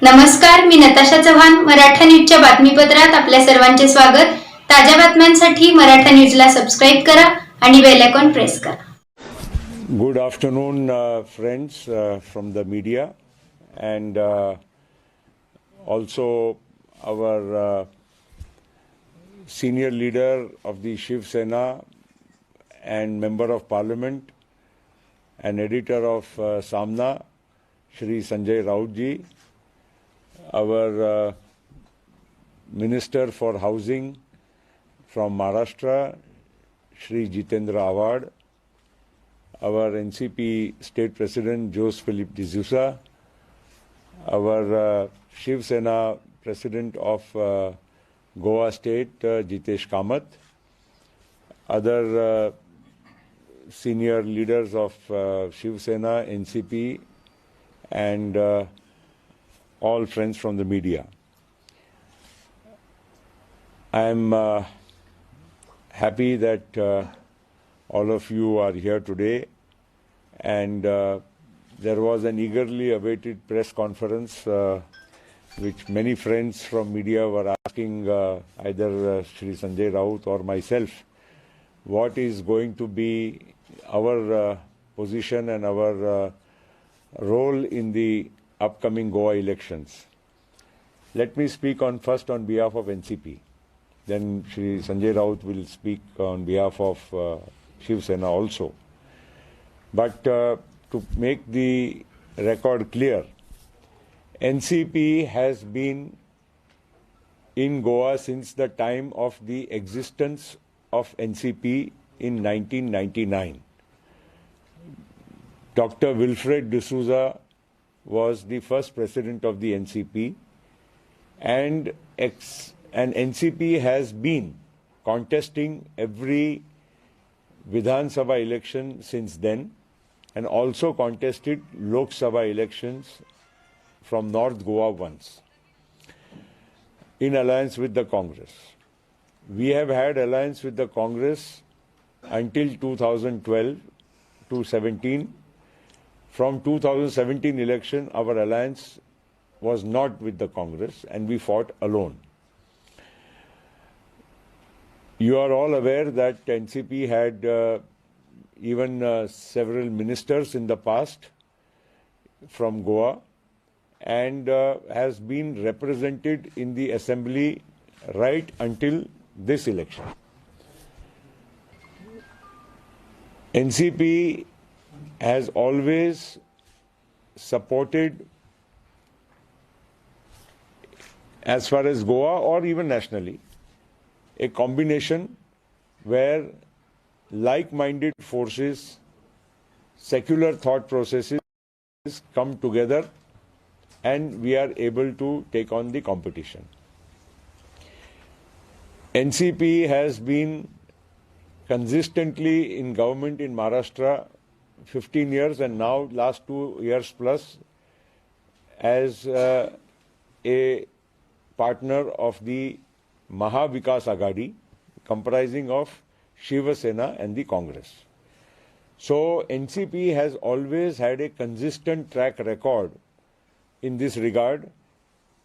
नमस्कार, मी नताशा चव्हाण. मराठा न्यूजच्या बातमीपत्रात आपल्या सर्वांचे स्वागत. ताज्या बातम्यांसाठी मराठा न्यूजला सबस्क्राईब करा आणि बेल आयकॉन प्रेस करा. Good afternoon, friends from the media, and also our senior leader of the Shiv Sena and member of Parliament and editor of Samna, Shri Sanjay Raut ji, our Minister for Housing from Maharashtra, Shri Jitendra Awad, our NCP State President Jose Philip D'Souza, our Shiv Sena President of Goa State Jitesh Kamath, other senior leaders of Shiv Sena, NCP, and all friends from the media. I am happy that all of you are here today, and there was an eagerly awaited press conference which many friends from media were asking either Shri Sanjay Raut or myself, what is going to be our position and our role in the upcoming Goa elections. Let me speak first on behalf of NCP. Then Shri Sanjay Raut will speak on behalf of Shiv Sena also. But to make the record clear, NCP has been in Goa since the time of the existence of NCP in 1999. Dr. Wilfred D'Souza was the first president of the NCP, and NCP has been contesting every Vidhan Sabha election since then, and also contested Lok Sabha elections from North Goa once in alliance with the Congress. We have had alliance with the Congress until 2012 to 17. From 2017 election, our alliance was not with the Congress and we fought alone. You are all aware that NCP had even several ministers in the past from Goa and has been represented in the assembly right until this election. NCP has always supported, as far as Goa or even nationally, a combination where like-minded forces, secular thought processes come together and we are able to take on the competition. NCP has been consistently in government in Maharashtra 15 years and now last 2 years plus as a partner of the Maha Vikas Aghadi, comprising of Shiva Sena and the Congress. So NCP has always had a consistent track record in this regard.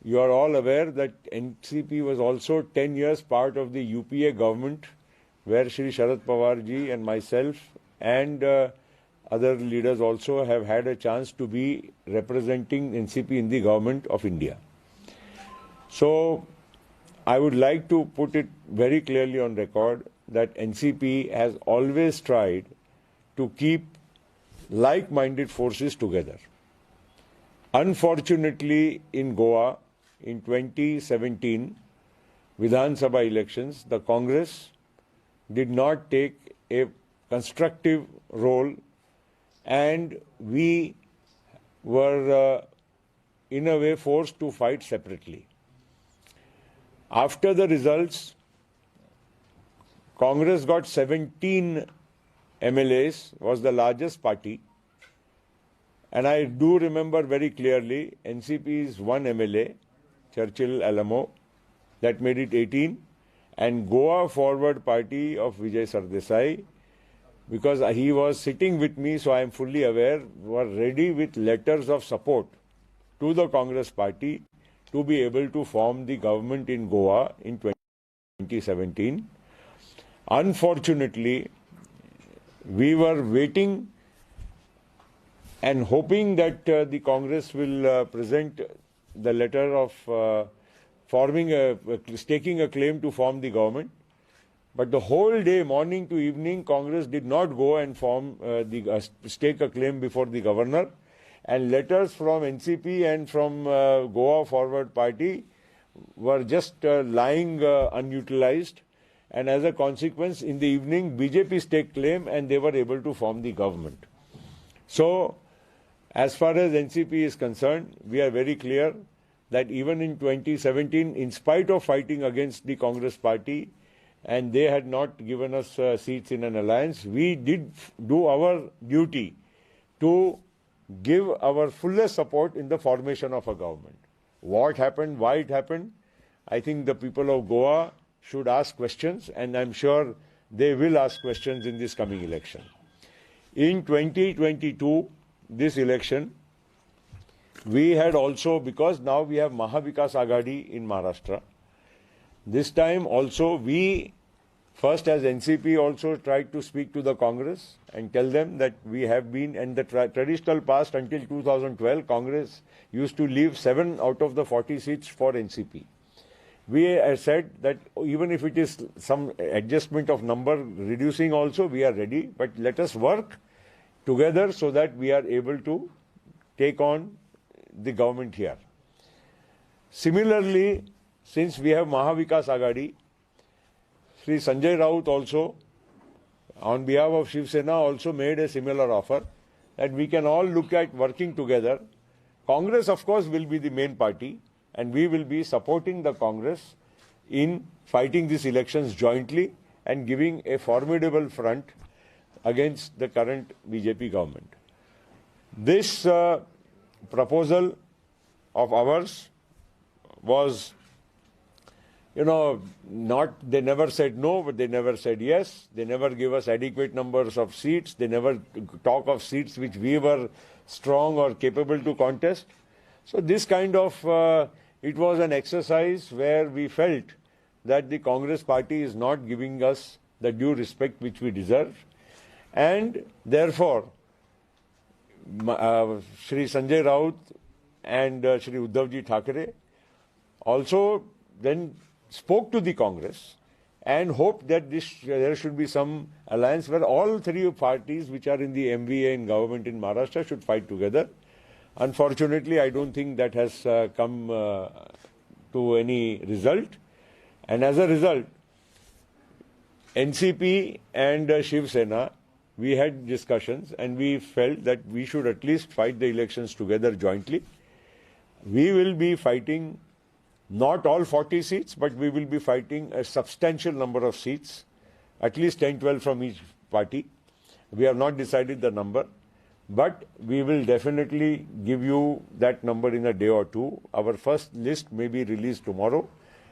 You are all aware that NCP was also 10 years part of the UPA government, where Shri Sharad Pawar ji and myself and other leaders also have had a chance to be representing NCP in the government of India. So I would like to put it very clearly on record that NCP has always tried to keep like-minded forces together. Unfortunately, in Goa, in 2017 Vidhan Sabha elections, the Congress did not take a constructive role and we were in a way forced to fight separately. After the results, Congress got 17 MLAs, was the largest party, and I do remember very clearly NCP's one MLA, Churchill Alamo, that made it 18, and Goa Forward Party of Vijay Sardesai, because he was sitting with me, so I am fully aware, were ready with letters of support to the Congress party to be able to form the government in Goa in 2017. Unfortunately, we were waiting and hoping that the Congress will present the letter of staking a claim to form the government. But the whole day, morning to evening, Congress did not go and stake a claim before the governor. And letters from NCP and from Goa Forward Party were just lying unutilized. And as a consequence, in the evening, BJP staked claim and they were able to form the government. So, as far as NCP is concerned, we are very clear that even in 2017, in spite of fighting against the Congress party, and they had not given us seats in an alliance, we did do our duty to give our fullest support in the formation of a government. What happened, why it happened, I think the people of Goa should ask questions, and I'm sure they will ask questions in this coming election. In 2022, this election, we had also, because now we have Mahavikas Aghadi in Maharashtra, this time also we, first as NCP, also tried to speak to the Congress and tell them that we have been, in the traditional past until 2012, Congress used to leave 7 out of the 40 seats for NCP. We said that even if it is some adjustment of number reducing also, we are ready, but let us work together so that we are able to take on the government here. Similarly, since we have Mahavikas Aghadi, Sri Sanjay Raut also, on behalf of Shiv Sena, also made a similar offer that we can all look at working together. Congress, of course, will be the main party, and we will be supporting the Congress in fighting these elections jointly and giving a formidable front against the current BJP government. This proposal of ours was, they never said no, but they never said yes. They never gave us adequate numbers of seats. They never talk of seats which we were strong or capable to contest. So this kind of, it was an exercise where we felt that the Congress party is not giving us the due respect which we deserve. And therefore, Shri Sanjay Raut and Shri Uddhavji Thackeray also then spoke to the Congress and hoped that there should be some alliance where all 3 parties which are in the MVA in government in Maharashtra should fight together. Unfortunately, I don't think that has come to any result. And as a result, NCP and Shiv Sena, we had discussions and we felt that we should at least fight the elections together jointly. We will be fighting not all 40 seats, but we will be fighting a substantial number of seats, at least 10-12 from each party. We have not decided the number, but we will definitely give you that number in a day or two. Our first list may be released tomorrow,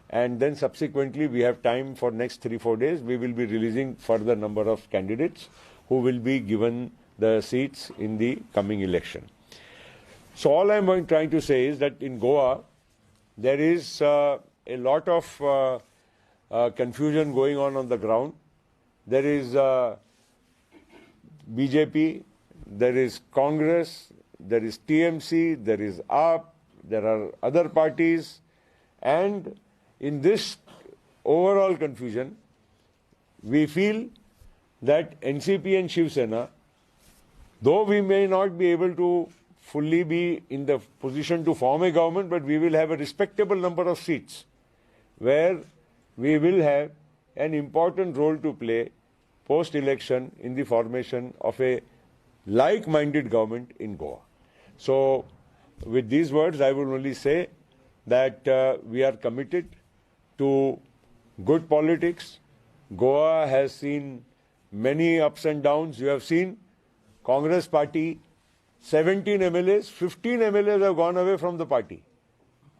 and then subsequently we have time for next 3-4 days. We will be releasing further number of candidates who will be given the seats in the coming election. So all I'm trying to say is that in Goa, there is a lot of confusion going on the ground. There is BJP, there is Congress, there is TMC, there is AAP, there are other parties, and in this overall confusion, we feel that NCP and Shiv Sena, though we may not be able to fully be in the position to form a government, but we will have a respectable number of seats where we will have an important role to play post-election in the formation of a like-minded government in Goa. So with these words, I will only say that we are committed to good politics. Goa has seen many ups and downs. You have seen Congress party, 17 MLAs, 15 MLAs have gone away from the party.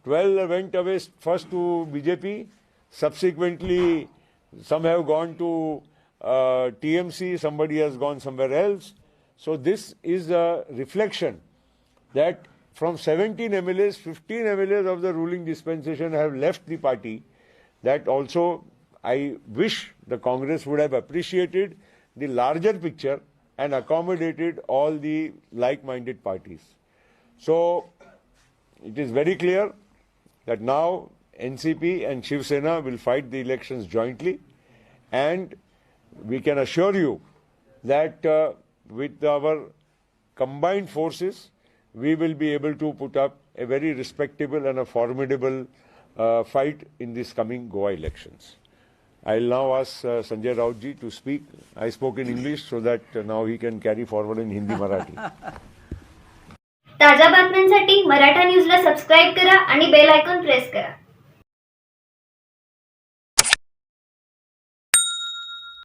12 went away first to BJP, subsequently some have gone to TMC, somebody has gone somewhere else. So this is a reflection that from 17 MLAs, 15 MLAs of the ruling dispensation have left the party. That also I wish the Congress would have appreciated the larger picture and accommodated all the like-minded parties. So it is very clear that now NCP and Shiv Sena will fight the elections jointly, and we can assure you that with our combined forces, we will be able to put up a very respectable and a formidable fight in this coming Goa elections. I'll now ask Sanjay Raut ji to speak. I spoke in English so that now he can carry forward in Hindi Marathi. ताज्या बातम्यांसाठी मराठा न्यूजला subscribe करा आणि bell icon press करा.